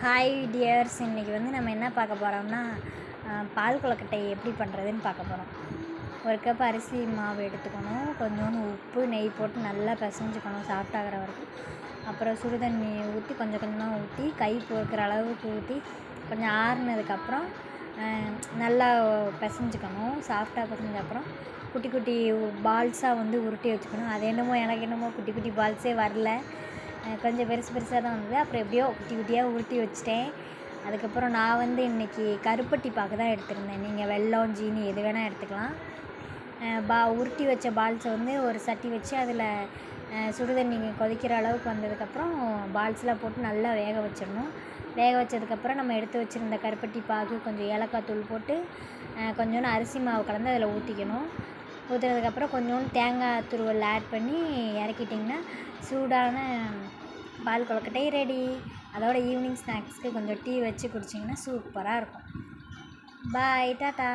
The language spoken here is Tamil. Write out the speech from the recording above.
ஹாய் டியர்ஸ், இன்றைக்கி நம்ம என்ன பார்க்க போகிறோம்னா பால் கொழுக்கட்டை எப்படி பண்ணுறதுன்னு பார்க்க போகிறோம். ஒரு கப் அரிசி மாவு எடுத்துக்கணும், கொஞ்சோண்டு உப்பு நெய் போட்டு நல்லா பிசைஞ்சுக்கணும் சாஃப்டாகிற வரைக்கும். அப்புறம் சுடுதண்ணி ஊற்றி கொஞ்சம் கொஞ்சமாக ஊற்றி கை பொறுக்கிற அளவுக்கு ஊற்றி கொஞ்சம் ஆறுனதுக்கப்புறம் நல்லா பிசைஞ்சுக்கணும். சாஃப்டாக பிசைஞ்ச அப்புறம் குட்டி குட்டி பால்ஸாக உருட்டி வச்சுக்கணும். அது எனக்கு என்னமோ குட்டி குட்டி பால்ஸே வரல, கொஞ்சம் பெருசாக தான் வந்தது. அப்புறம் எப்படியோ குட்டி குட்டியாக உருட்டி வச்சிட்டேன். அதுக்கப்புறம் நான் இன்றைக்கி கருப்பட்டி பாக்கு தான் எடுத்திருந்தேன். நீங்கள் வெல்லம் ஜீனி எது வேணால் எடுத்துக்கலாம். உருட்டி வச்ச பால்ஸை ஒரு சட்டி வச்சு அதில் சுடுதண்ணி கொதிக்கிற அளவுக்கு வந்ததுக்கப்புறம் பால்ஸ்லாம் போட்டு நல்லா வேக வச்சிடணும். வேக வச்சதுக்கப்புறம் நம்ம எடுத்து வச்சுருந்த கருப்பட்டி பாகு, கொஞ்சம் ஏலக்காய் தூள் போட்டு கொஞ்சோண்டு அரிசி மாவு கலந்து அதில் ஊற்றிக்கணும். ஊற்றுனதுக்கப்புறம் கொஞ்சோண்டு தேங்காய் துருவல் ஆட் பண்ணி இறக்கிட்டிங்கன்னா சூடான பால் கொழுக்கட்டை ரெடி. அதோட ஈவினிங் ஸ்நாக்ஸ்க்கு கொஞ்சம் டீ வச்சு குடிச்சிங்கன்னா சூப்பராக இருக்கும். பாய், டாட்டா.